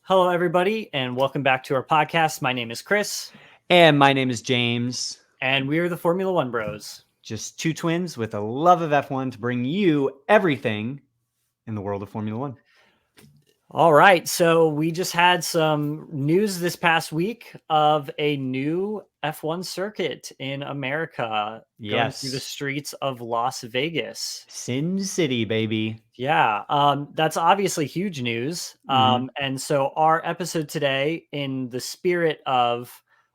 Hello, everybody, and welcome back to our podcast. My name is Chris. And my name is James. And we are the Formula One Bros. Just two twins with a love of F1 to bring you everything in the world of Formula One. All right, so we just had some news this past week of a new F1 circuit in America going through the streets of Las Vegas. Sin City, baby. Yeah, that's obviously huge news. And so our episode today, in the spirit of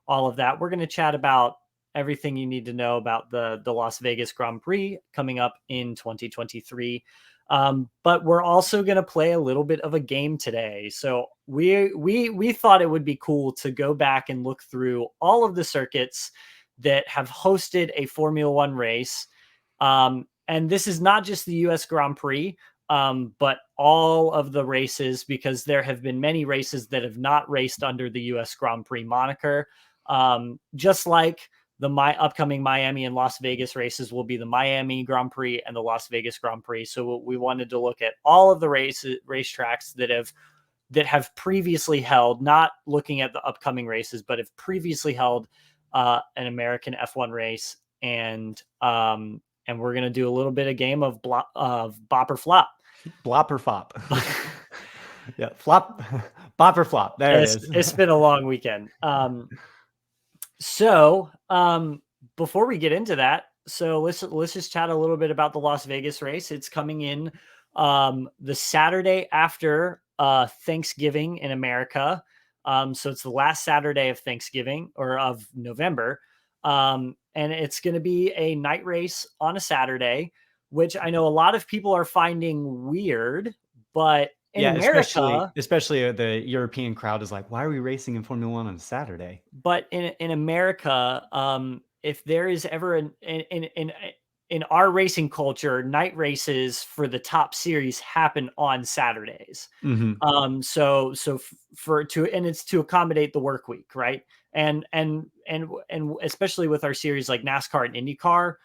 all of that, we're going to chat about everything you need to know about the Las Vegas Grand Prix coming up in 2023. But we're also going to play a little bit of a game today. So we thought it would be cool to go back and look through all of the circuits that have hosted a Formula One race. And this is not just the US Grand Prix, but all of the races, because there have been many races that have not raced under the US Grand Prix moniker. Just like the upcoming Miami and Las Vegas races will be the Miami Grand Prix and the Las Vegas Grand Prix. So we wanted to look at all of the racetracks that have previously held, not looking at the upcoming races, but have previously held an American F1 race. And we're going to do a little bit of game of bop or flop. Blop or flop. Yeah, flop, bop or flop. There it is. It's been a long weekend. So before we get into that, so let's just chat a little bit about the Las Vegas race. It's coming in the Saturday after Thanksgiving in America. So it's the last Saturday of Thanksgiving or of November. And it's going to be a night race on a Saturday, which I know a lot of people are finding weird, but in America, especially the European crowd is like, why are we racing in Formula One on Saturday? But in America, if there is ever in our racing culture, night races for the top series happen on Saturdays. So it's to accommodate the work week, right? And especially with our series like NASCAR and IndyCar,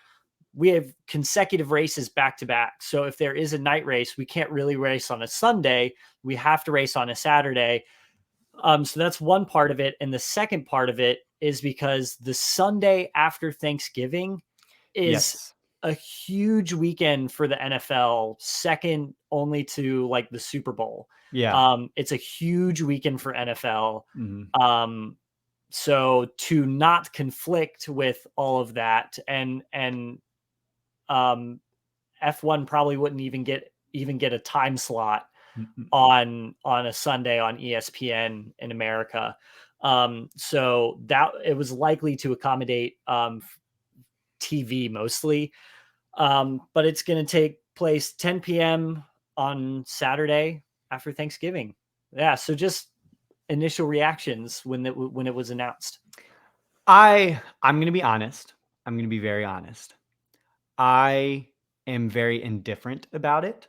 we have consecutive races back to back. So if there is a night race, we can't really race on a Sunday. We have to race on a Saturday. So that's one part of it. And the second part of it is because the Sunday after Thanksgiving is a huge weekend for the NFL, second only to like the Super Bowl. Yeah. It's a huge weekend for NFL. So to not conflict with all of that, and F1 probably wouldn't even get a time slot on a Sunday on ESPN in America. So that it was likely to accommodate TV mostly. But it's going to take place 10 p.m. on Saturday after Thanksgiving. Yeah. So just initial reactions when it was announced. I'm going to be honest. I'm going to be very honest. I am very indifferent about it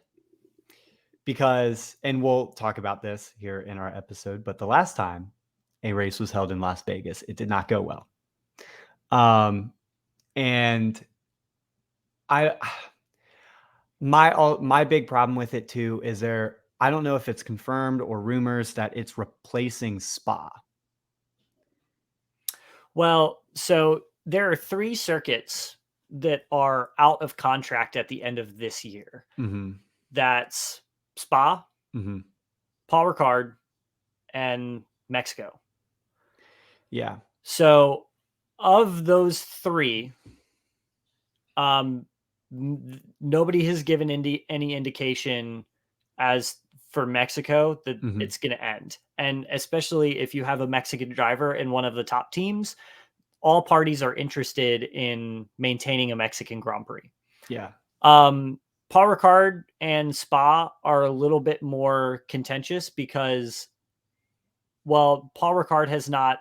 because, and we'll talk about this here in our episode, but the last time a race was held in Las Vegas, it did not go well. And my big problem with it too is I don't know if it's confirmed or rumors that it's replacing Spa. Well, so there are 3 circuits that are out of contract at the end of this year. That's Spa, Paul Ricard, and Mexico. Yeah. So of those 3, nobody has given any indication as for Mexico that it's going to end. And especially if you have a Mexican driver in one of the top teams, all parties are interested in maintaining a Mexican Grand Prix. Yeah. Paul Ricard and Spa are a little bit more contentious because, well, Paul Ricard has not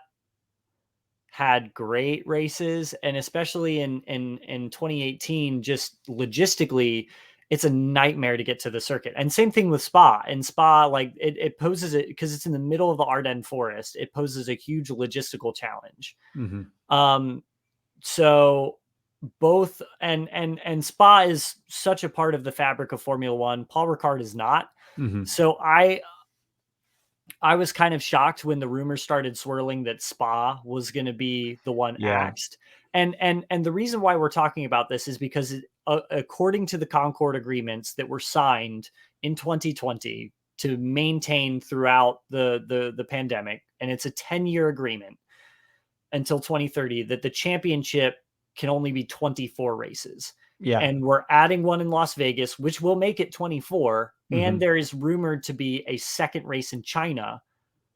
had great races, and especially in 2018, just logistically, it's a nightmare to get to the circuit. And same thing with Spa. And Spa, like it poses it because it's in the middle of the Ardennes forest. It poses a huge logistical challenge. So both and Spa is such a part of the fabric of Formula One. Paul Ricard is not. So I was kind of shocked when the rumors started swirling that Spa was going to be the one Yeah. axed. And the reason why we're talking about this is because according to the Concord agreements that were signed in 2020 to maintain throughout the pandemic, and it's a 10-year agreement until 2030, that the championship can only be 24 races. Yeah. And we're adding one in Las Vegas, which will make it 24. And there is rumored to be a second race in China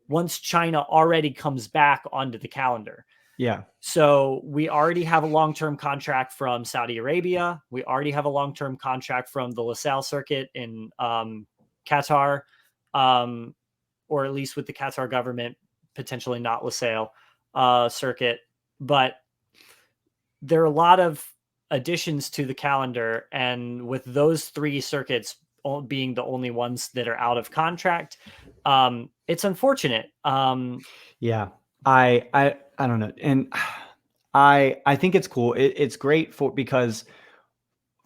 once China already comes back onto the calendar. Yeah. So we already have a long-term contract from Saudi Arabia. We already have a long-term contract from the LaSalle circuit in Qatar, or at least with the Qatar government, potentially not LaSalle circuit. But there are a lot of additions to the calendar, and with those 3 circuits being the only ones that are out of contract, it's unfortunate. Yeah. I don't know. And I think it's cool. It's great because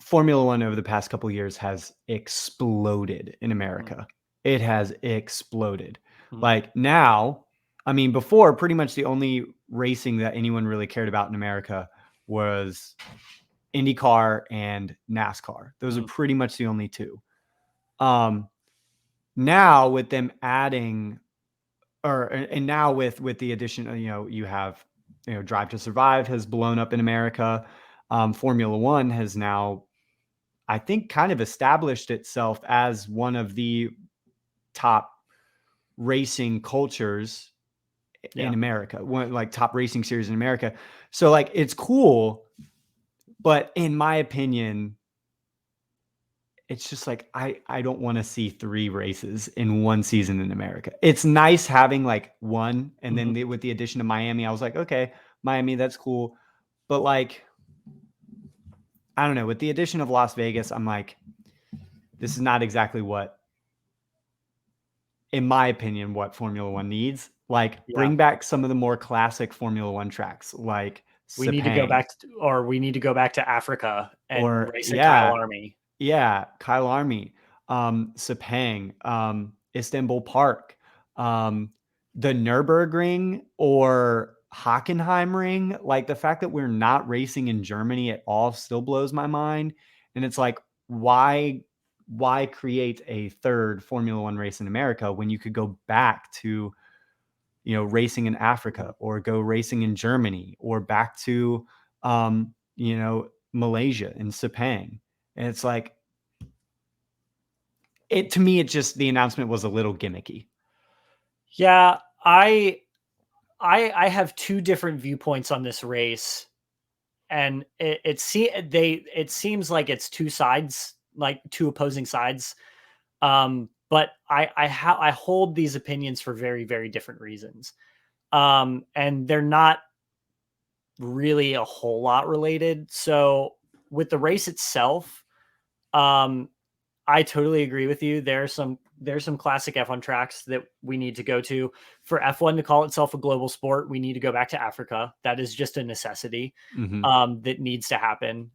Formula One over the past couple of years has exploded in America. It has exploded. Like now, I mean, before pretty much the only racing that anyone really cared about in America was IndyCar and NASCAR. Those are pretty much the only two. Now with them adding, and now with the addition of, you have, Drive to Survive has blown up in America. Formula One has now, I think, kind of established itself as one of the top racing cultures in America, one like top racing series in America. So like, it's cool, but in my opinion, it's just like, I don't want to see 3 races in one season in America. It's nice having like one, and then with the addition of Miami, I was like, okay, Miami, that's cool. But like, I don't know, with the addition of Las Vegas, I'm like, this is not exactly what, in my opinion, what Formula One needs. Like, bring back some of the more classic Formula One tracks, like We need to go Sepang, back we need to go back to Africa and or race at Kyle Army. Yeah, Kyle Army, Sepang, Istanbul Park, the Nürburgring or Hockenheimring. Like, the fact that we're not racing in Germany at all still blows my mind. And it's like, why create a third Formula One race in America when you could go back to, racing in Africa, or go racing in Germany, or back to, Malaysia and Sepang. And it's like, to me, it just, the announcement was a little gimmicky. Yeah, I have 2 different viewpoints on this race, and it seems like it's 2 sides, like 2 opposing sides. But I hold these opinions for very, very different reasons. And they're not really a whole lot related. So with the race itself, I totally agree with you. There's some classic F1 tracks that we need to go to. For F1 to call itself a global sport, we need to go back to Africa. That is just a necessity that needs to happen.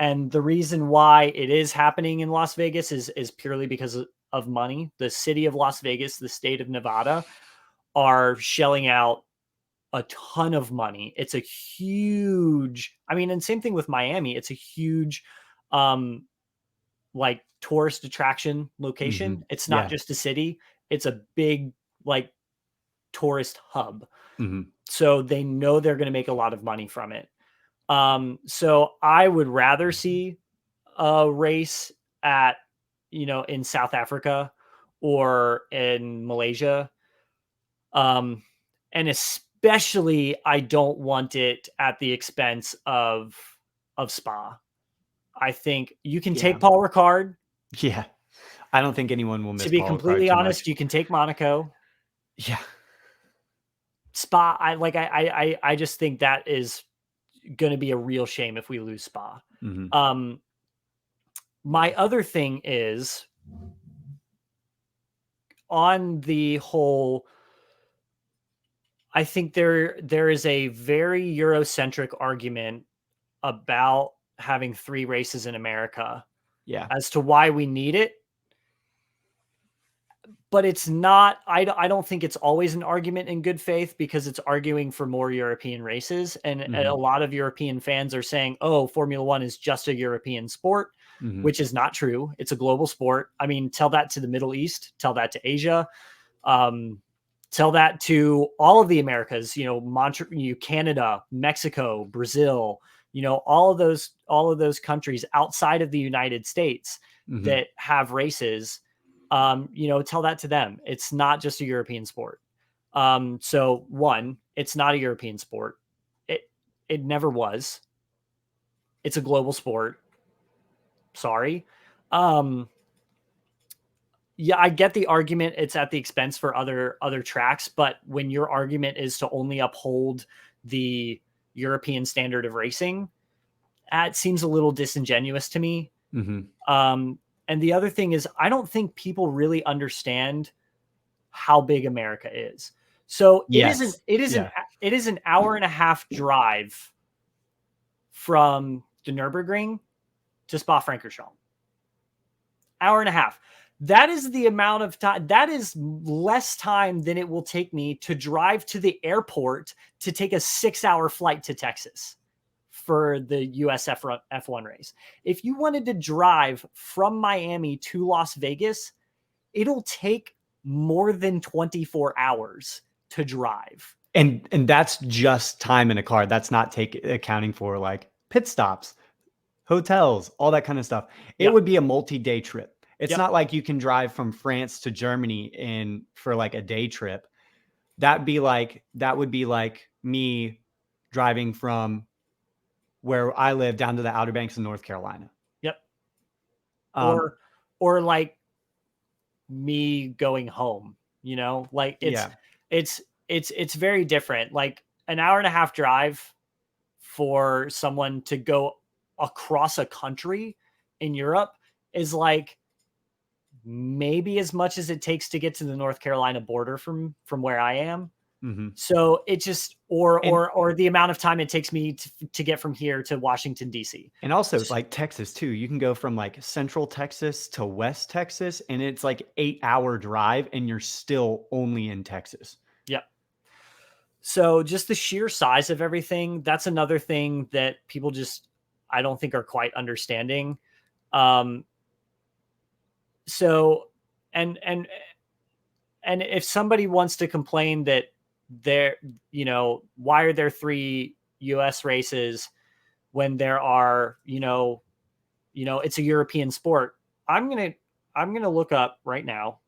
And the reason why it is happening in Las Vegas is purely because of money. The city of Las Vegas, the state of Nevada, are shelling out a ton of money. It's a huge, I mean, and same thing with Miami. It's a huge, like, tourist attraction location. It's not just a city. It's a big, like, tourist hub. So they know they're going to make a lot of money from it. So I would rather see a race at, in South Africa or in Malaysia. And especially, I don't want it at the expense of Spa. I think you can take Paul Ricard. Yeah. I don't think anyone will miss To be Paul completely Ricard too honest, much. you can take Monaco. Yeah. Spa, I just think that is going to be a real shame if we lose Spa. My other thing is, on the whole, I think there is a very Eurocentric argument about having 3 races in America. Yeah. As to why we need it. but it's not, I don't think it's always an argument in good faith, because it's arguing for more European races. And a lot of European fans are saying, oh, Formula One is just a European sport, which is not true. It's a global sport. I mean, tell that to the Middle East, tell that to Asia, tell that to all of the Americas, Canada, Mexico, Brazil, all of those countries outside of the United States that have races. Tell that to them. It's not just a European sport. So one, it's not a European sport. It never was. It's a global sport. Sorry. Yeah, I get the argument. It's at the expense for other tracks, but when your argument is to only uphold the European standard of racing, it seems a little disingenuous to me. And the other thing is, I don't think people really understand how big America is. So it is an hour and a half drive from the Nürburgring to Spa-Francorchamps. Hour and a half. That is the amount of time. That is less time than it will take me to drive to the airport to take a 6-hour flight to Texas for the US F1 race. If you wanted to drive from Miami to Las Vegas, it'll take more than 24 hours to drive. And that's just time in a car. That's not accounting for like pit stops, hotels, all that kind of stuff. It would be a multi-day trip. It's not like you can drive from France to Germany for like a day trip. That would be like me driving from where I live down to the Outer Banks of North Carolina. Yep. Or like me going home, like it's very different. Like an hour and a half drive for someone to go across a country in Europe is like maybe as much as it takes to get to the North Carolina border from where I am. So it just, or the amount of time it takes me to get from here to Washington, DC. And also like Texas too. You can go from like central Texas to West Texas, and it's like 8-hour drive and you're still only in Texas. Yep. So just the sheer size of everything, that's another thing that people just, I don't think are quite understanding. So, and if somebody wants to complain that why are there 3 US races when there are, it's a European sport. I'm going to look up right now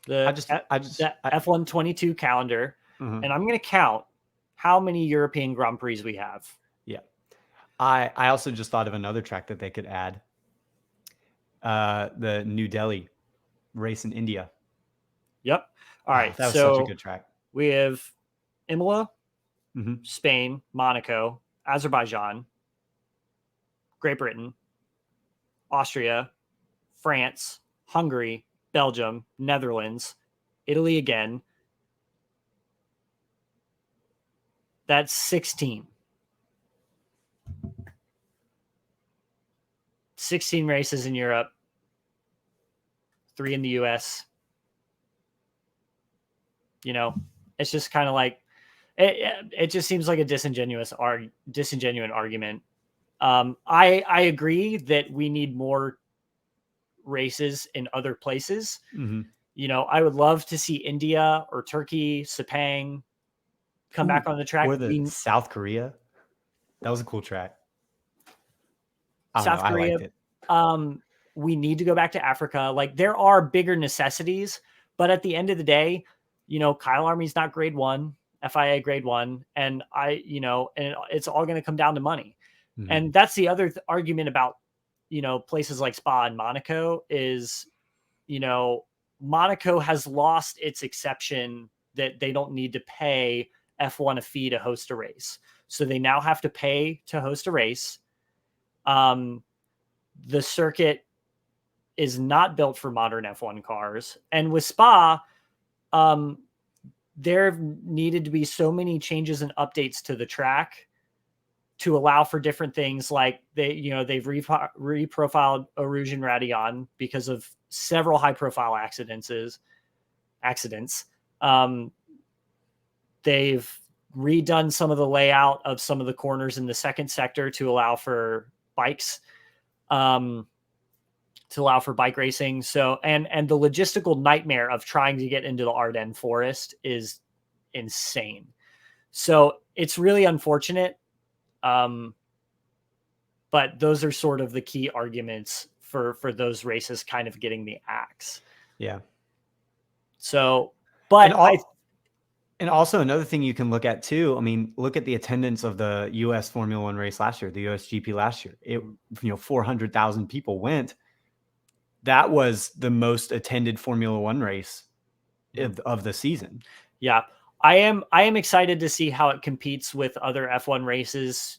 the F1 22 calendar, and I'm going to count how many European Grand Prix we have. Yeah. I also just thought of another track that they could add. The New Delhi race in India. Yep. All right. That was such a good track. We have Imola, Spain, Monaco, Azerbaijan, Great Britain, Austria, France, Hungary, Belgium, Netherlands, Italy again. That's 16. 16 races in Europe, 3 in the US. It's just kind of like it just seems like a disingenuous argument. I agree that we need more races in other places. I would love to see India or Turkey, Sepang come back on the track. Or South Korea. That was a cool track. South Korea. I liked it. We need to go back to Africa. Like there are bigger necessities, but at the end of the day, Kyle Army's not grade 1, FIA grade 1. And and it's all going to come down to money. And that's the other argument about, places like Spa and Monaco is, Monaco has lost its exception that they don't need to pay F1 a fee to host a race. So they now have to pay to host a race. The circuit is not built for modern F1 cars. And with Spa, there needed to be so many changes and updates to the track to allow for different things, like they've reprofiled Erusian Radion because of several high profile accidents. They've redone some of the layout of some of the corners in the second sector to allow for bikes, to allow for bike racing. So, and the logistical nightmare of trying to get into the Ardennes forest is insane. So it's really unfortunate. But those are sort of the key arguments for those races kind of getting the axe. Yeah. So, but and also another thing you can look at too. I mean, look at the attendance of the U.S. Formula One race last year, the U.S. GP last year. 400,000 people went. That was the most attended Formula One race of the season. Yeah, I am excited to see how it competes with other F1 races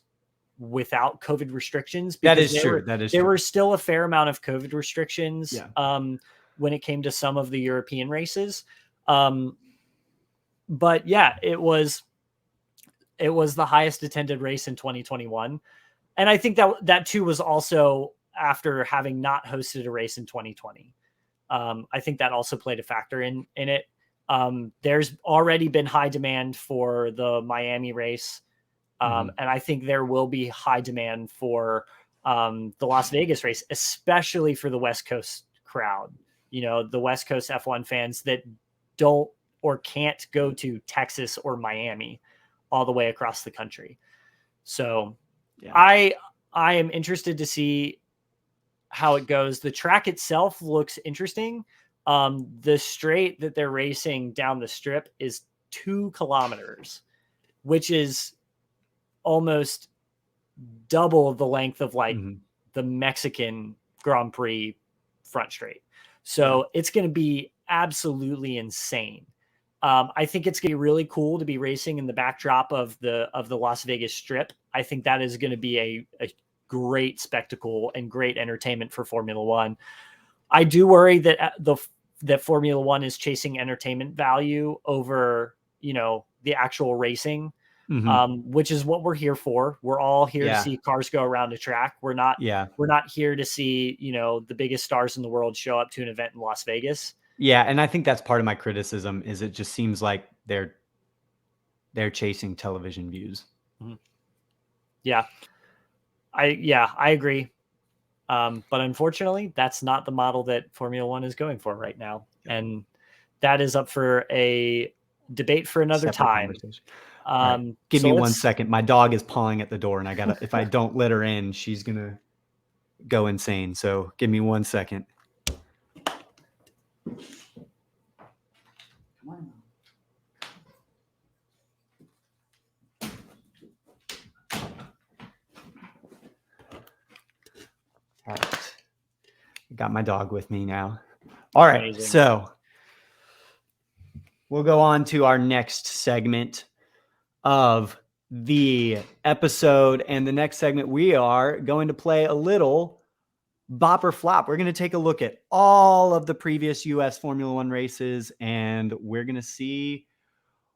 without COVID restrictions. That is true. There were still a fair amount of COVID restrictions. Yeah. When it came to some of the European races. But yeah, it was the highest attended race in 2021. And I think that too was also after having not hosted a race in 2020. I think that also played a factor in it. There's already been high demand for the Miami race. And I think there will be high demand for the Las Vegas race, especially for the West Coast crowd. The West Coast F1 fans that don't or can't go to Texas or Miami all the way across the country. So yeah. I am interested to see how it goes. The track itself looks interesting. The straight that they're racing down the strip is 2 kilometers, which is almost double the length of the Mexican Grand Prix front straight. So it's going to be absolutely insane. I think it's going to be really cool to be racing in the backdrop of the Las Vegas Strip. I think that is going to be a great spectacle and great entertainment for Formula One. I do worry that that Formula One is chasing entertainment value over, the actual racing, which is what we're here for. We're all here to see cars go around a track. We're not here to see, the biggest stars in the world show up to an event in Las Vegas. Yeah. And I think that's part of my criticism is it just seems like they're chasing television views. Yeah. I agree. But unfortunately, that's not the model that Formula One is going for right now. And that is up for a debate for another time. Right. Give me 1 second. My dog is pawing at the door and if I don't let her in, she's going to go insane. So give me 1 second. Come on. All right. Got my dog with me now. All right. Amazing. So we'll go on to our next segment of the episode. And the next segment, we are going to play a little Bop or Flop. We're going to take a look at all of the previous US Formula One races, and we're going to see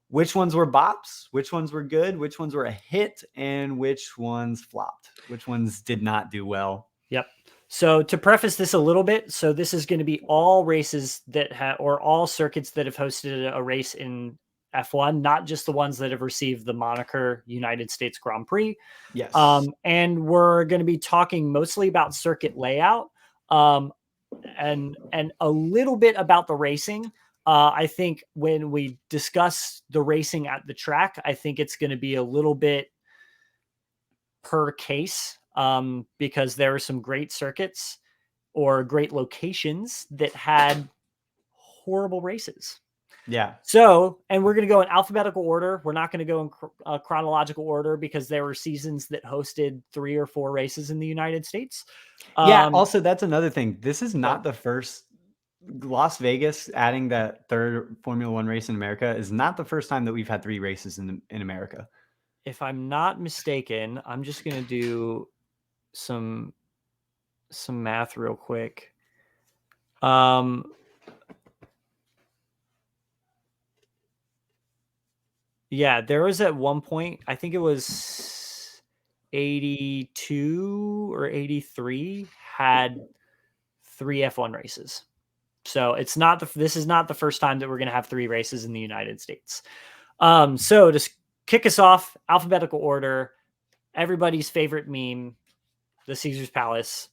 which ones were bops, which ones were good, which ones were a hit, and which ones flopped, which ones did not do well. Yep. So to preface this a little bit, so this is going to be all races that or all circuits that have hosted a race in F1, not just the ones that have received the moniker United States Grand Prix. Yes. And we're going to be talking mostly about circuit layout, and a little bit about the racing. I think when we discuss the racing at the track, I think it's going to be a little bit per case, because there are some great circuits or great locations that had horrible races. Yeah. So, and we're going to go in alphabetical order. We're not going to go in chronological order because there were seasons that hosted 3 or 4 races in the United States. Yeah. Also, that's another thing. This is not the first. Las Vegas adding that 3rd Formula One race in America is not the first time that we've had 3 races in America. If I'm not mistaken, I'm just going to do some math real quick. Yeah, there was at one point, I think it was 82 or 83 had 3 F1 races. So this is not the first time that we're going to have 3 races in the United States. So to kick us off, alphabetical order, everybody's favorite meme, the Caesars Palace.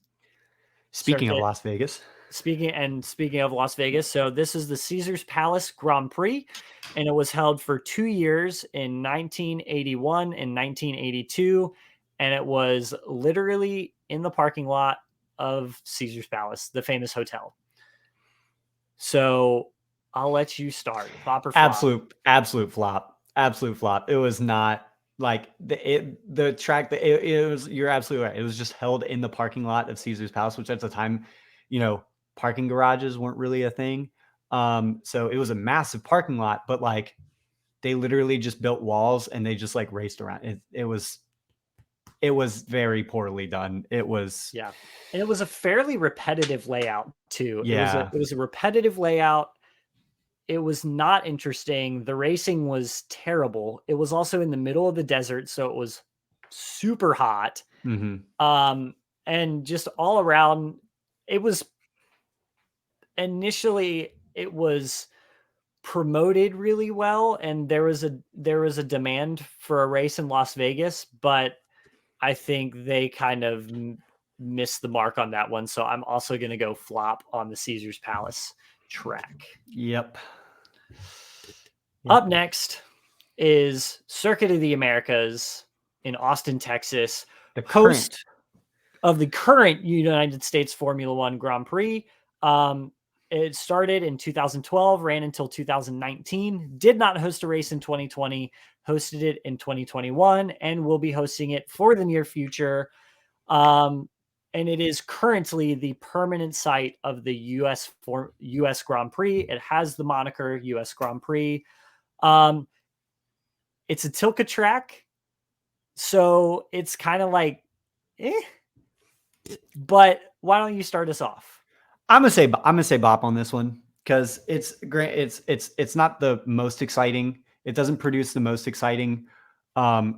Speaking of Las Vegas. Speaking of Las Vegas, so this is the Caesars Palace Grand Prix, and it was held for 2 years in 1981 and 1982, and it was literally in the parking lot of Caesars Palace, the famous hotel. So I'll let you start. Flop or flop? Absolute flop. Absolute flop. It was not like the track that it was. You're absolutely right. It was just held in the parking lot of Caesars Palace, which at the time, parking garages weren't really a thing. So it was a massive parking lot, but like they literally just built walls and they just like raced around. It was very poorly done. It was, yeah, and it was a fairly repetitive layout too. Yeah. It was a repetitive layout. It was not interesting. The racing was terrible. It was also in the middle of the desert, so it was super hot. And just all around, it was initially promoted really well, and there was a demand for a race in Las Vegas, but I think they kind of missed the mark on that one. So I'm also going to go flop on the Caesars Palace track. Yep. Up next is Circuit of the Americas in Austin, Texas. The host of the current United States Formula One Grand Prix. It started in 2012, ran until 2019, did not host a race in 2020, hosted it in 2021, and will be hosting it for the near future. And it is currently the permanent site of the US Grand Prix. It has the moniker US Grand Prix. It's a Tilka track, so it's kind of like, But why don't you start us off? I'm gonna say Bop on this one because it's great. It's not the most exciting. It doesn't produce the most exciting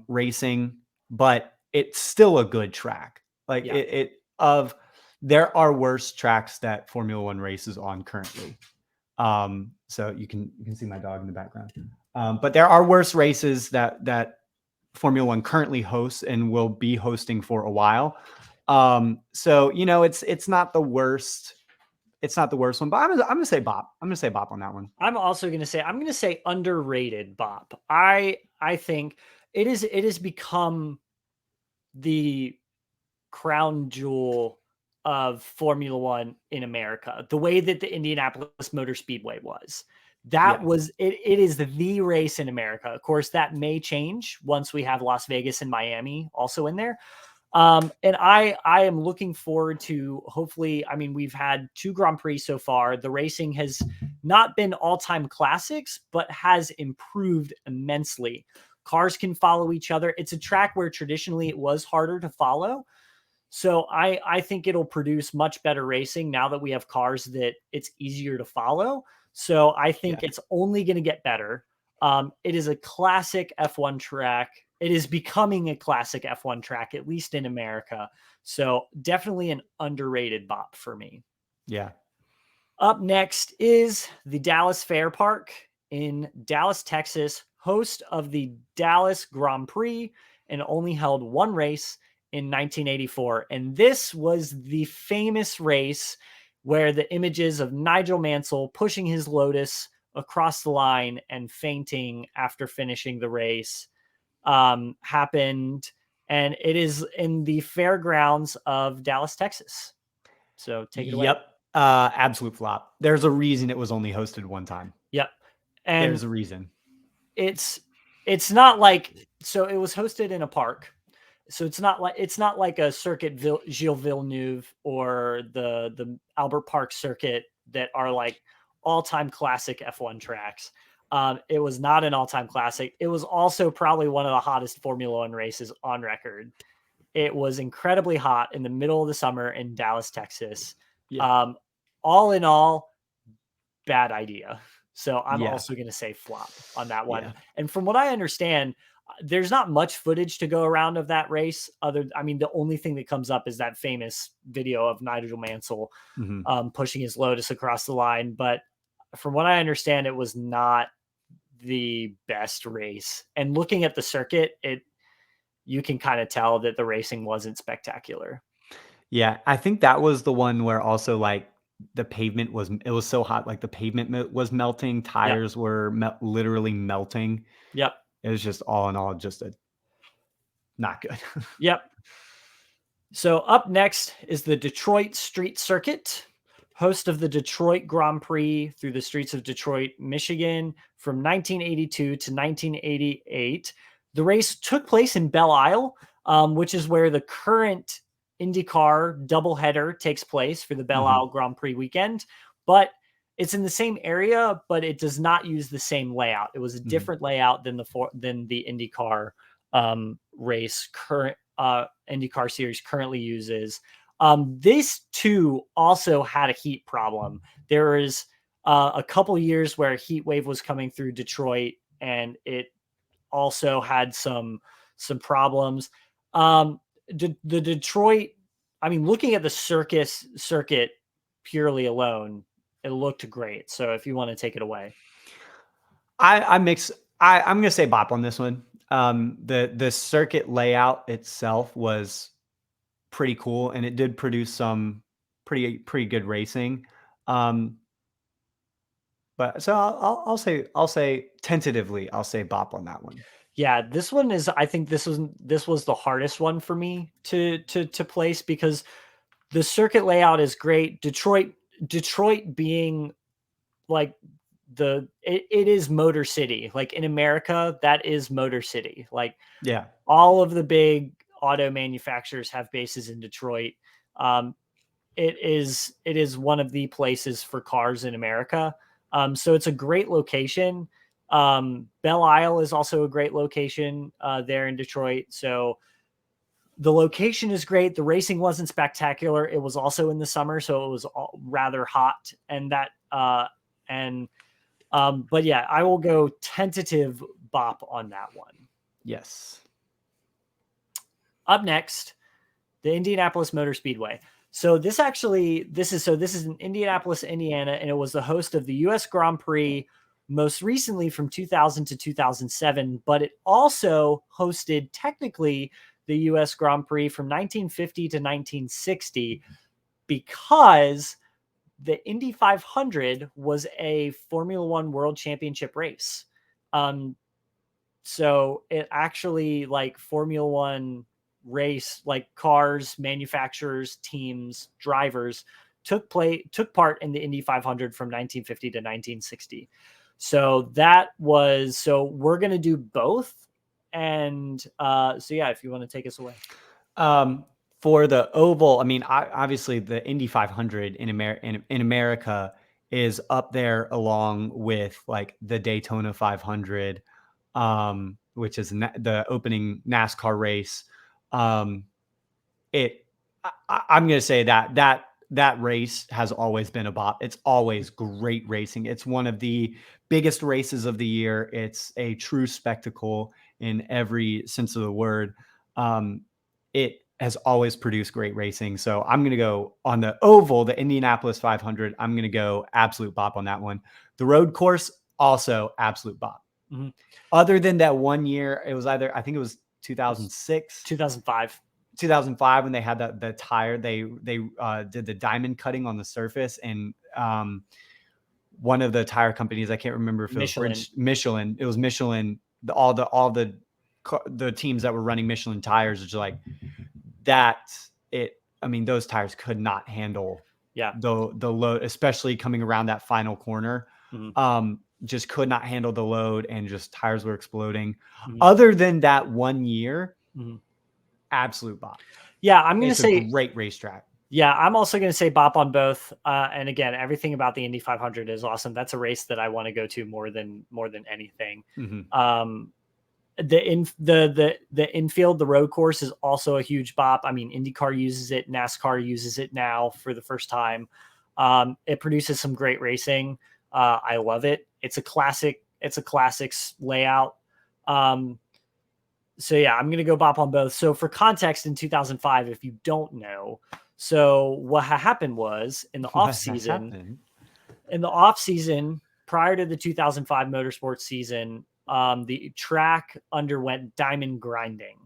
racing, but it's still a good track. Like there are worse tracks that Formula One races on currently. So you can see my dog in the background. But there are worse races that Formula One currently hosts and will be hosting for a while. So it's not the worst. It's not the worst one, but I'm gonna say Bop. I'm gonna say Bop on that one. I'm also gonna say underrated Bop. I think it has become the crown jewel of Formula One in America, the way that the Indianapolis Motor Speedway was. Was it is the race in America. Of course, that may change once we have Las Vegas and Miami also in there. And I am looking forward to, hopefully, I mean, we've had 2 Grand Prix so far. The racing has not been all-time classics, but has improved immensely. Cars can follow each other. It's a track where traditionally it was harder to follow. So I think it'll produce much better racing now that we have cars that it's easier to follow. So I think it's only going to get better. It is a classic F1 track. It is becoming a classic F1 track, at least in America. So definitely an underrated Bop for me. Yeah. Up next is the Dallas Fair Park in Dallas, Texas, host of the Dallas Grand Prix, and only held 1 race in 1984. And this was the famous race where the images of Nigel Mansell pushing his Lotus across the line and fainting after finishing the race happened. And it is in the fairgrounds of Dallas, Texas. So take it away. Yep. Absolute flop. There's a reason it was only hosted 1 time. Yep. And there's a reason. It's not like, so it was hosted in a park. So it's not like a circuit Gilles Villeneuve or the Albert Park circuit that are like all-time classic F1 tracks. It was not an all-time classic. It was also probably one of the hottest Formula One races on record. It was incredibly hot in the middle of the summer in Dallas, Texas. Yeah. All in all, bad idea. So I'm also going to say flop on that one. Yeah. And from what I understand, there's not much footage to go around of that race. The only thing that comes up is that famous video of Nigel Mansell pushing his Lotus across the line. But from what I understand, it was not the best race. And looking at the circuit, you can kind of tell that the racing wasn't spectacular. Yeah, I think that was the one where also like the pavement was so hot, like the pavement was melting, tires were literally melting. Yep. It was just all in all just not good. Yep. So up next is the Detroit Street Circuit, host of the Detroit Grand Prix through the streets of Detroit, Michigan from 1982 to 1988. The race took place in Belle Isle, which is where the current IndyCar doubleheader takes place for the Belle Isle Grand Prix weekend. But it's in the same area, but it does not use the same layout. It was a different layout than the IndyCar race IndyCar series currently uses. This too also had a heat problem. There was a couple years where a heat wave was coming through Detroit, and it also had some problems. The Detroit, looking at the circuit purely alone, it looked great. So if you want to take it away, I'm going to say bop on this one. The circuit layout itself was pretty cool, and it did produce some pretty good racing. But so I'll say tentatively, I'll say bop on that one. Yeah, this one is. I think this was the hardest one for me to place, because the circuit layout is great. Detroit being like it is Motor City. Like in America, that is Motor City. Like yeah, all of the big auto manufacturers have bases in Detroit. It is one of the places for cars in America. So it's a great location. Belle Isle is also a great location there in Detroit. So the location is great. The racing wasn't spectacular. It was also in the summer, so it was rather hot. But yeah, I will go tentative bop on that one. Yes. Up next, the Indianapolis Motor Speedway. So this is in Indianapolis, Indiana, and it was the host of the U.S. Grand Prix most recently from 2000 to 2007, but it also hosted technically the U.S. Grand Prix from 1950 to 1960, because the Indy 500 was a Formula One World Championship race. So it actually, like, Formula One race, like cars, manufacturers, teams, drivers took part in the Indy 500 from 1950 to 1960. So we're going to do both. And so yeah, if you want to take us away. For the oval, obviously the Indy 500 in America is up there along with like the Daytona 500, which is the opening NASCAR race. I'm going to say that race has always been a bop. It's always great racing. It's one of the biggest races of the year. It's a true spectacle in every sense of the word. It has always produced great racing. So I'm going to go on the oval, the Indianapolis 500. I'm going to go absolute bop on that one. The road course, also absolute bop. Mm-hmm. Other than that one year, it was I think it was 2006, 2005 when they had the tire. They did the diamond cutting on the surface, and one of the tire companies, I can't remember if it was Michelin. It was Michelin. All the teams that were running Michelin tires, is like that. Those tires could not handle the load, especially coming around that final corner. Mm-hmm. Just could not handle the load, and just tires were exploding. Mm-hmm. Other than that one year, mm-hmm, absolute bop. Yeah, I'm going to say a great racetrack. Yeah, I'm also going to say bop on both. And again, everything about the Indy 500 is awesome. That's a race that I want to go to more than anything. Mm-hmm. The infield, the road course, is also a huge bop. IndyCar uses it, NASCAR uses it now for the first time. It produces some great racing. I love it. It's a classic layout. So yeah, I'm going to go bop on both. So for context, in 2005, if you don't know, so what happened was in the off season, prior to the 2005 motorsports season, the track underwent diamond grinding,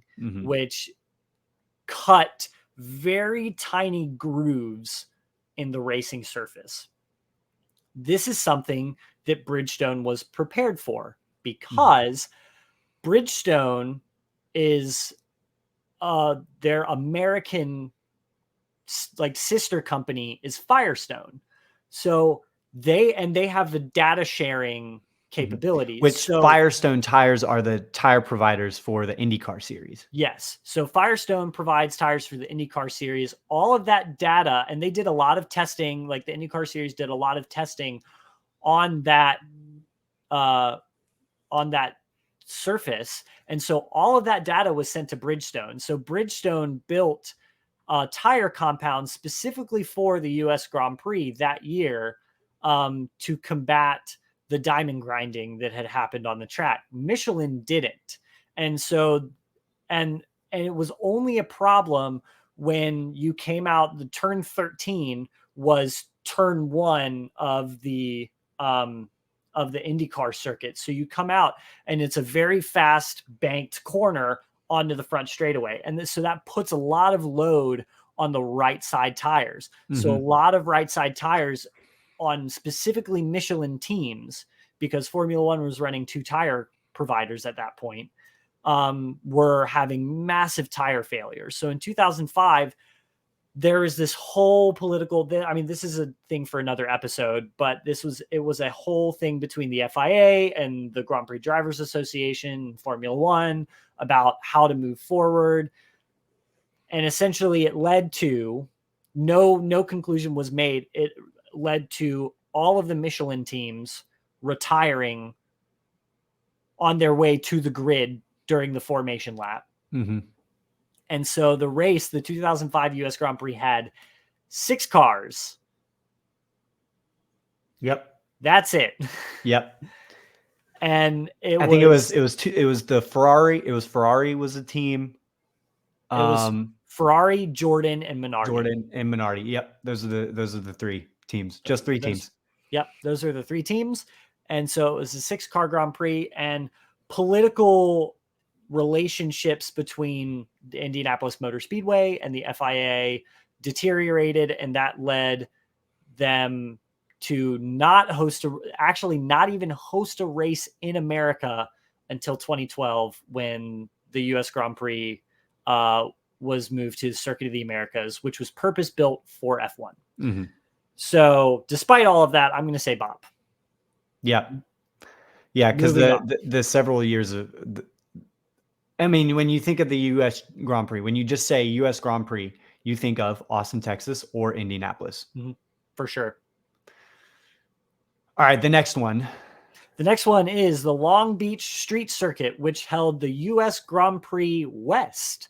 which cut very tiny grooves in the racing surface. This is something that Bridgestone was prepared for because Bridgestone is their American like sister company is Firestone. So they have the data sharing capabilities. Which Firestone tires are the tire providers for the IndyCar series. Yes. So Firestone provides tires for the IndyCar series. All of that data, and they did a lot of testing, like the IndyCar series did a lot of testing on that surface. And so all of that data was sent to Bridgestone. So Bridgestone built tire compounds specifically for the US Grand Prix that year to combat the diamond grinding that had happened on the track. Michelin didn't. And so, and it was only a problem when you came out, the turn 13 was turn 1 of the IndyCar circuit. So you come out and it's a very fast banked corner onto the front straightaway. And so that puts a lot of load on the right side tires. So a lot of right side tires on specifically Michelin teams, because Formula One was running 2 tire providers at that point, were having massive tire failures. So in 2005, there is this whole political, I mean, this is a thing for another episode, but it was a whole thing between the FIA and the Grand Prix Drivers Association, Formula One, about how to move forward. And essentially it led to no conclusion was made. It led to all of the Michelin teams retiring on their way to the grid during the formation lap. And so the race, the 2005 US Grand Prix, had 6 cars. Yep. That's it. Yep. And I think it was the Ferrari. It was Ferrari was a team. It was Ferrari, Jordan, and Minardi. Yep. Those are the 3 teams. Just 3 teams. Yep. Those are the 3 teams. And so it was a 6-car Grand Prix, and political relationships between the Indianapolis Motor Speedway and the FIA deteriorated, and that led them to not even host a race in America until 2012, when the US Grand Prix was moved to the Circuit of the Americas, which was purpose built for F1. So despite all of that, I'm going to say Bop. Yeah. Yeah. Cause the several years of, I mean, when you think of the US Grand Prix, when you just say US Grand Prix, you think of Austin, Texas, or Indianapolis. For sure. All right. The next one. The next one is the Long Beach Street Circuit, which held the US Grand Prix West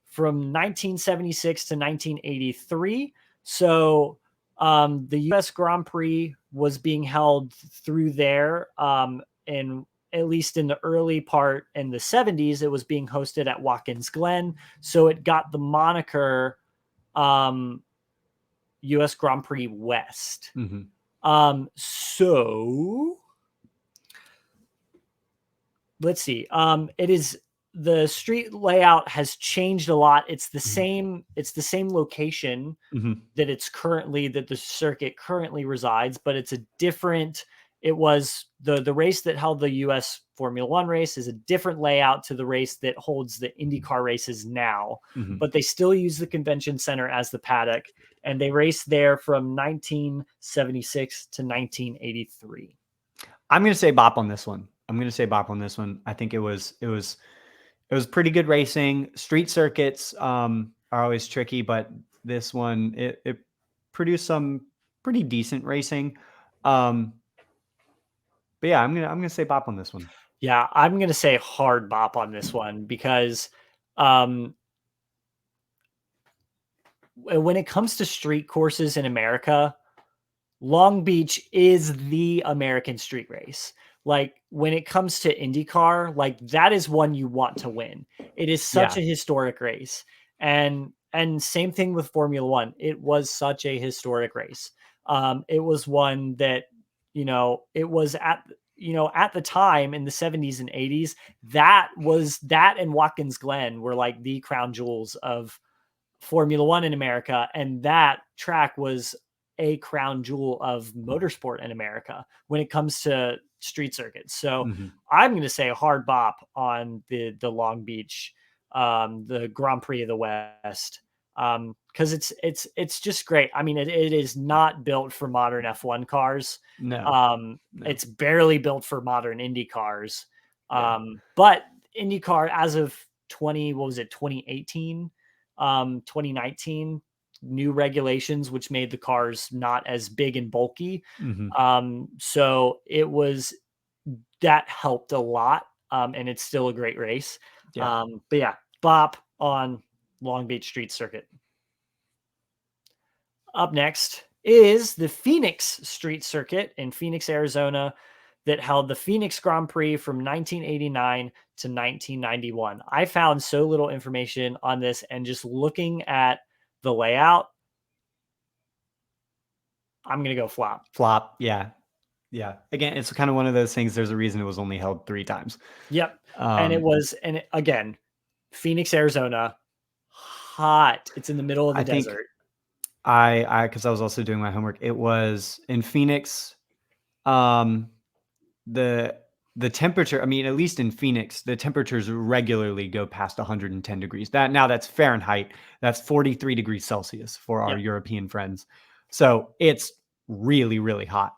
from 1976 to 1983. So the US Grand Prix was being held through there, and at least in the early part in the 70s, it was being hosted at Watkins Glen. So it got the moniker US Grand Prix West. So let's see. It is, the street layout has changed a lot. It's the same location that the circuit currently resides, but it's a different, it was the race that held the US Formula One race is a different layout to the race that holds the IndyCar races now, but they still use the convention center as the paddock, and they raced there from 1976 to 1983. I'm going to say Bop on this one. I think it was pretty good racing. Street circuits are always tricky, but this one, it produced some pretty decent racing. But yeah, I'm gonna say Bop on this one. Yeah, I'm gonna say hard Bop on this one, because when it comes to street courses in America, Long Beach is the American street race. like when it comes to IndyCar, like that is one you want to win. It is such Yeah. a historic race. And same thing with Formula One. It was such a historic race. It was one that, it was at the time in the 70s and 80s, that and Watkins Glen were like the crown jewels of Formula One in America. And that track was a crown jewel of motorsport in America when it comes to street circuits. So Mhm. I'm going to say a hard bop on the Long Beach, the Grand Prix of the West, because it's just great. I mean, it is not built for modern F1 cars. No. No. It's barely built for modern Indy cars. Yeah. But IndyCar as of 2018, 2019, new regulations which made the cars not as big and bulky. Mhm. So that helped a lot, and it's still a great race. Yeah. But yeah, bop on Long Beach Street Circuit. Up next is the Phoenix Street Circuit in Phoenix, Arizona, that held the Phoenix Grand Prix from 1989 to 1991. I found so little information on this, and just looking at the layout, I'm going to go flop. Flop. Yeah. Yeah. Again, it's kind of one of those things. There's a reason it was only held 3 times. Yep. Again, Phoenix, Arizona, hot. It's in the middle of the I think desert. because I was also doing my homework. It was in Phoenix. Um, the the temperature. I mean, at least in Phoenix, the temperatures regularly go past 110 degrees. That's Fahrenheit. That's 43 degrees Celsius for our Yep. European friends. So it's really, really hot.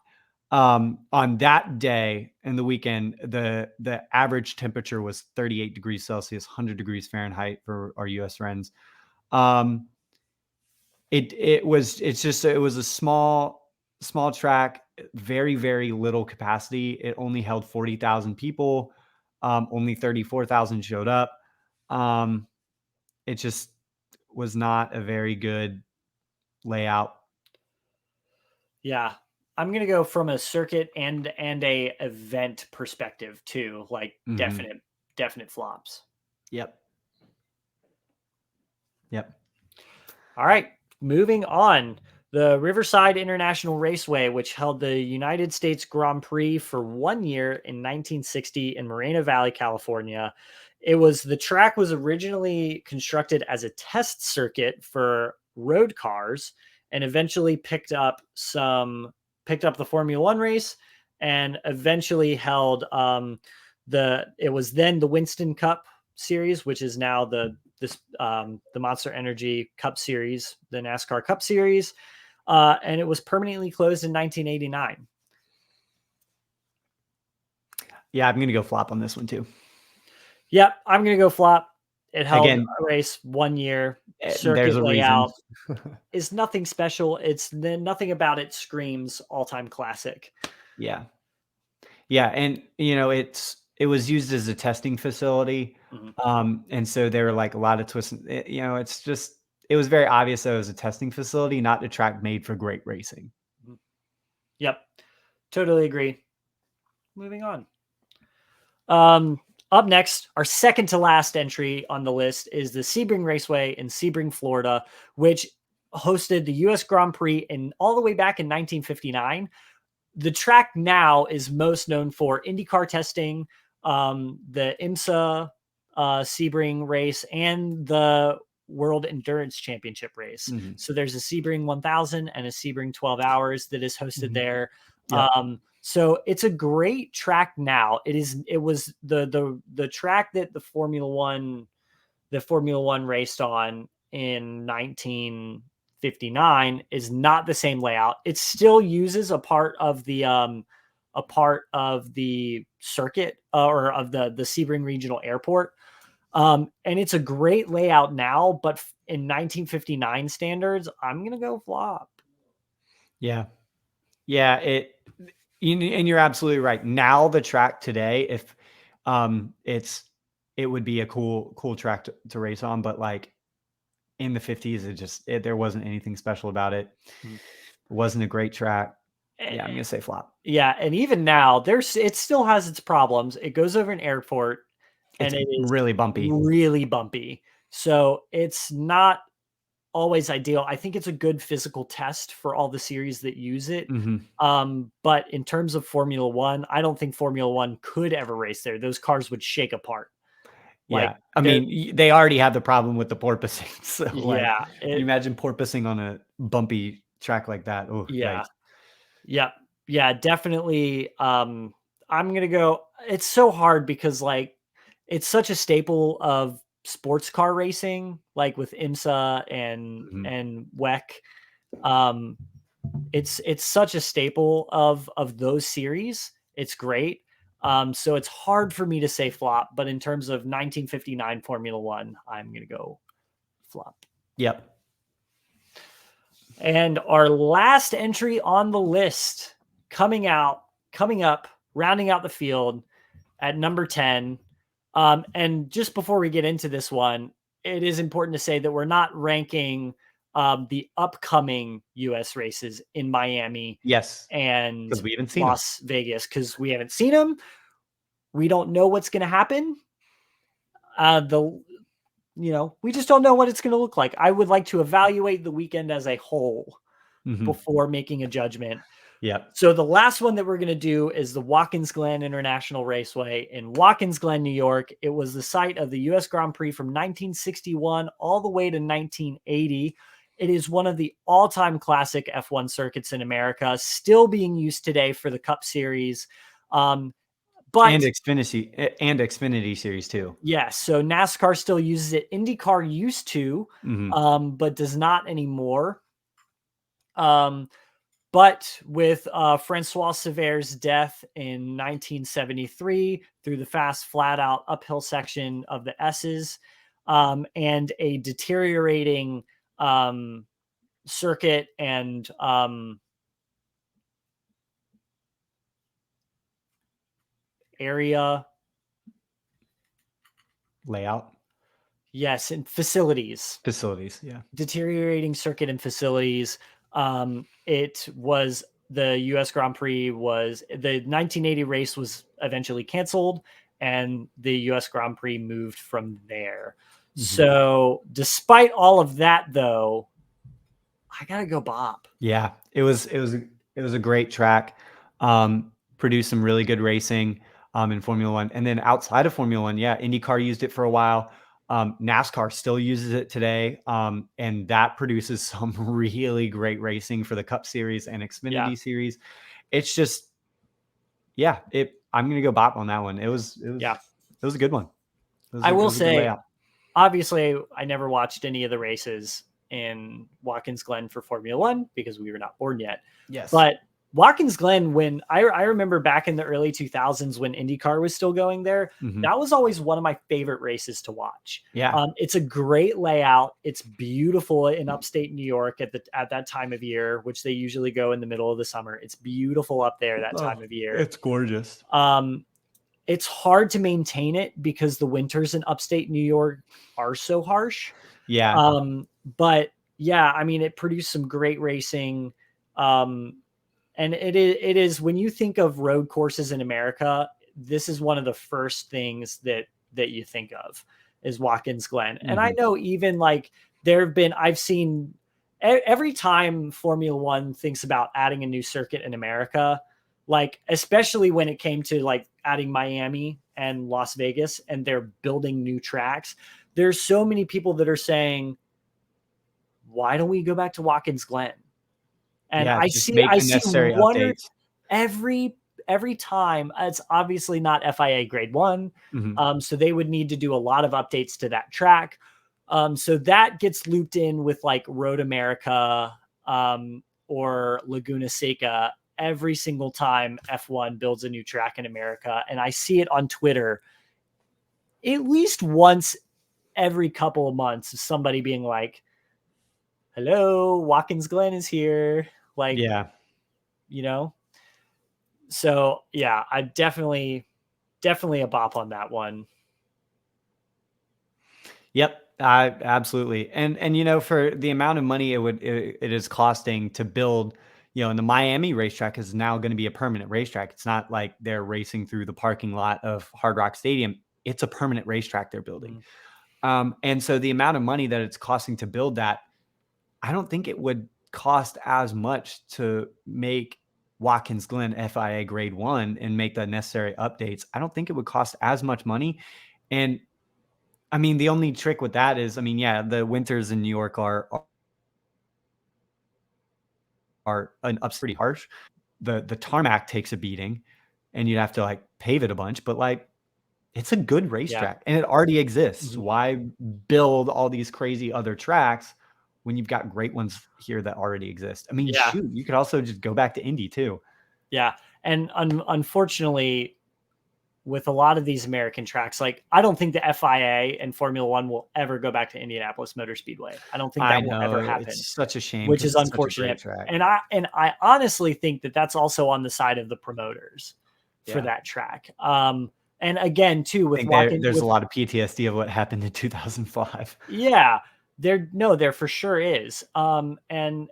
On that day and the weekend, the average temperature was 38 degrees Celsius, 100 degrees Fahrenheit for our US friends. Um, it was a small track, very, very little capacity. It only held 40,000 people. Only 34,000 showed up. It just was not a very good layout. Yeah. I'm gonna go from a circuit and a event perspective too, like Mhm. definite flops. Yep. Yep. All right, moving on. The Riverside International Raceway, which held the United States Grand Prix for 1 year in 1960 in Moreno Valley, California. The track was originally constructed as a test circuit for road cars, and eventually picked up the Formula One race, and eventually held it was then the Winston Cup series, which is now the Monster Energy Cup Series, the NASCAR Cup Series, and it was permanently closed in 1989. Yeah, I'm gonna go flop on this one too. Yep, I'm gonna go flop. It held Again, a race 1 year. there's Circuit a reason. layout is nothing special. Nothing about it screams all-time classic. Yeah. Yeah, and it was used as a testing facility. Mhm. And so there were like a lot of twists. It was very obvious that it was a testing facility, not a track made for great racing. Mhm. Yep, totally agree. Moving on. Up next, our second to last entry on the list is the Sebring Raceway in Sebring, Florida, which hosted the U.S. Grand Prix all the way back in 1959. The track now is most known for IndyCar testing, the IMSA Sebring race, and the World Endurance Championship race. Mhm. So there's a Sebring 1000 and a Sebring 12 hours that is hosted Mhm. there. Yep. So it's a great track now. It was the track that the Formula One raced on in 1959 is not the same layout. It still uses a part of the circuit, or of the Sebring Regional Airport. And it's a great layout now, but in 1959 standards, I'm gonna go flop. Yeah. Yeah, and you're absolutely right. Now the track today, if it would be a cool track to race on, but like in the 50s, there wasn't anything special about it. Mhm. It wasn't a great track. Yeah, I'm gonna say flop. Yeah, and even now, it still has its problems. It goes over an airport, It's and it is really bumpy. really bumpy. So it's not always ideal. I think it's a good physical test for all the series that use it. Mhm. But in terms of Formula One, I don't think Formula One could ever race there. Those cars would shake apart. Like Yeah. I they're mean, they already have the problem with the porpoising. So, like, yeah, you imagine porpoising on a bumpy track like that. Oh, yeah. yikes. Yep. Yeah, definitely. I'm gonna go. It's so hard because like it's such a staple of sports car racing, like with IMSA Mhm. and WEC. Um, it's such a staple of those series. It's great. So it's hard for me to say flop, but in terms of 1959 Formula One, I'm gonna go flop. Yep. And our last entry on the list coming up, rounding out the field at number 10. And just before we get into this one, it is important to say that we're not ranking the upcoming US races in Miami Yes. and Because we haven't seen them. Las Vegas because we haven't seen them. We don't know what's going to happen. The we just don't know what it's going to look like. I would like to evaluate the weekend as a whole Mhm. before making a judgment. Yep. So the last one that we're going to do is the Watkins Glen International Raceway in Watkins Glen, New York. It was the site of the US Grand Prix from 1961 all the way to 1980. It is one of the all-time classic F1 circuits in America, still being used today for the Cup Series. And But Xfinity series too. yes, so NASCAR still uses it. IndyCar used to, Mhm. but does not anymore. Um, But with Francois Sever's death in 1973 through the fast, flat out uphill section of the S's and a deteriorating um, circuit and area, Layout. yes, and facilities, Facilities. Yeah. deteriorating circuit and facilities. It was the U.S. Grand Prix was the 1980 race was eventually canceled, and the U.S. Grand Prix moved from there. Mhm. So, despite all of that, though, I gotta go Bop. Yeah. It was a great track. Produced some really good racing in Formula One. And then outside of Formula One, yeah, IndyCar used it for a while. NASCAR still uses it today. And that produces some really great racing for the Cup Series and Yeah, Xfinity Series. It's just, yeah, I'm gonna go Bop on that one. yeah. It was a good one. I It will was a good say, layout. obviously, I never watched any of the races in Watkins Glen for Formula One because we were not born yet. Yes. But Watkins Glen, when I remember back in the early 2000s when IndyCar was still going there, Mhm. that was always one of my favorite races to watch. Yeah. It's a great layout. It's beautiful in upstate New York at that time of year, which they usually go in the middle of the summer. It's beautiful up there that Oh, time of year. it's gorgeous. Um, it's hard to maintain it because the winters in upstate New York are so harsh. Yeah. But yeah, I mean, it produced some great racing. Um, and it is when you think of road courses in America, this is one of the first things that you think of is Watkins Glen. And I Mhm. know even like I've seen every time Formula One thinks about adding a new circuit in America, like especially when it came to like adding Miami and Las Vegas and they're building new tracks, there's so many people that are saying, why don't we go back to Watkins Glen? And Yeah, I just see make I the see necessary one or updates. every every time. It's obviously not FIA grade 1, Mhm. so they would need to do a lot of updates to that track. So that gets looped in with like Road America or Laguna Seca every single time F1 builds a new track in America, and I see it on Twitter at least once every couple of months. Somebody being like, "Hello, Watkins Glen is here," like Yeah. you know. So yeah, I definitely a bop on that one. Yep, absolutely. And for the amount of money it is costing to build, And the Miami racetrack is now going to be a permanent racetrack. It's not like they're racing through the parking lot of Hard Rock Stadium. It's a permanent racetrack they're building. And so the amount of money that it's costing to build that, I don't think it would cost as much to make Watkins Glen FIA grade 1 and make the necessary updates. I don't think it would cost as much money. And I mean, the only trick with that is, the winters in New York are pretty harsh. The tarmac takes a beating and you'd have to like pave it a bunch, but like it's a good racetrack and it already exists. Why build all these crazy other tracks when you've got great ones here that already exist? I mean, shoot, you could also just go back to Indy too. Yeah. And unfortunately, with a lot of these American tracks, like I don't think the FIA and Formula One will ever go back to Indianapolis Motor Speedway. I don't think that will ever happen. It's such a shame, which is unfortunate. And I honestly think that that's also on the side of the promoters for that track. And again, too, with Watkins, there's a lot of PTSD of what happened in 2005. Yeah, there for sure is. And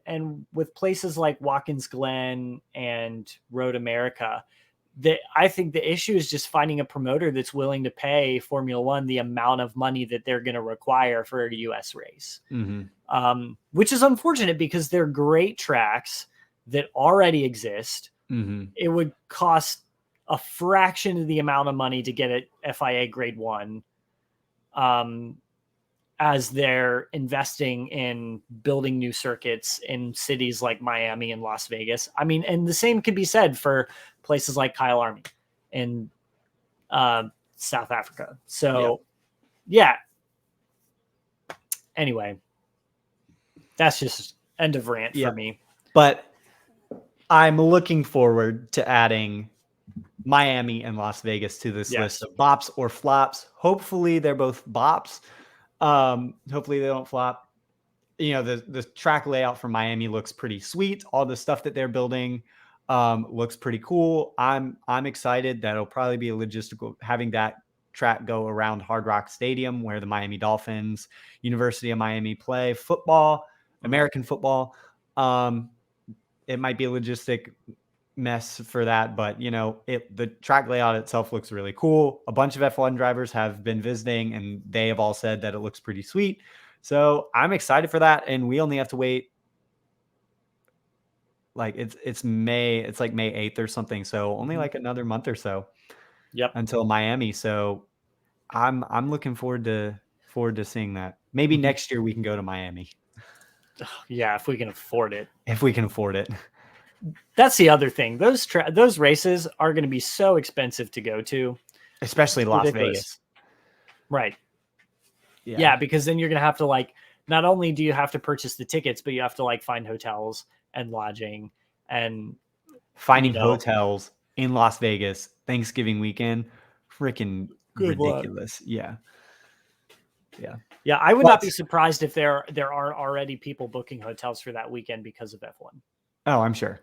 with places like Watkins Glen and Road America, I think the issue is just finding a promoter that's willing to pay Formula One the amount of money that they're going to require for a U.S. race, which is unfortunate because they're great tracks that already exist. It would cost a fraction of the amount of money to get it FIA grade 1, as they're investing in building new circuits in cities like Miami and Las Vegas. I mean, and the same could be said for places like Kyle Army in South Africa. So anyway, that's just end of rant for me. But I'm looking forward to adding Miami and Las Vegas to this list of bops or flops. Hopefully they're both bops. Hopefully they don't flop. The track layout for Miami looks pretty sweet. All the stuff that they're building looks pretty cool. I'm excited that it'll probably be a logistical having that track go around Hard Rock Stadium where the Miami Dolphins, University of Miami play football, American football. It might be a logistic mess for that, but the track layout itself looks really cool. A bunch of F1 drivers have been visiting and they have all said that it looks pretty sweet. So I'm excited for that. And we only have to wait. Like it's May 8th or something. So only like another month or so until Miami. So I'm looking forward to seeing that. Maybe next year we can go to Miami. Yeah. If we can afford it. That's the other thing. Those races are going to be so expensive to go to, especially Las Vegas. Right. Yeah, because then you're going to have to not only do you have to purchase the tickets, but you have to find hotels and lodging and finding hotels in Las Vegas Thanksgiving weekend. Freaking ridiculous. Yeah. I would not be surprised if there are already people booking hotels for that weekend because of F1. Oh, I'm sure.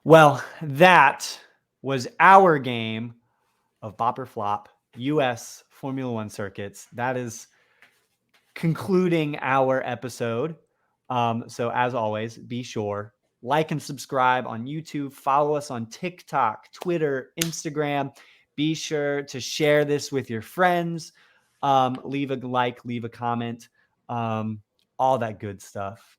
Well, that was our game of Bop or Flop U.S. Formula One circuits. That is concluding our episode. So as always, be sure, like and subscribe on YouTube. Follow us on TikTok, Twitter, Instagram. Be sure to share this with your friends. Leave a like, leave a comment, all that good stuff.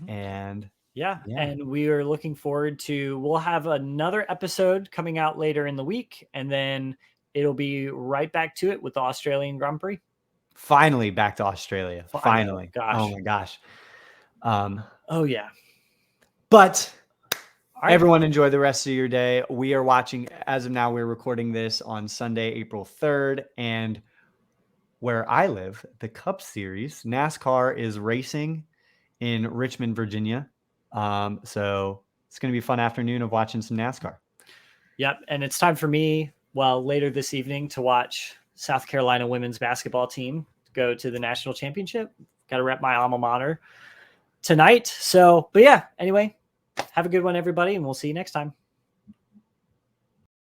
And and we are looking forward to, we'll have another episode coming out later in the week, and then it'll be right back to it with the Australian Grand Prix. Finally back to Australia. Finally. Gosh. Oh my gosh. Oh yeah. But everyone enjoy the rest of your day. We are watching, as of now, we're recording this on Sunday, April 3rd. And where I live, the Cup Series, NASCAR is racing in Richmond, Virginia. So it's going to be a fun afternoon of watching some NASCAR. Yep. And it's time for me, later this evening, to watch South Carolina women's basketball team go to the national championship. Got to rep my alma mater tonight. So, but yeah, anyway, have a good one, everybody, and we'll see you next time.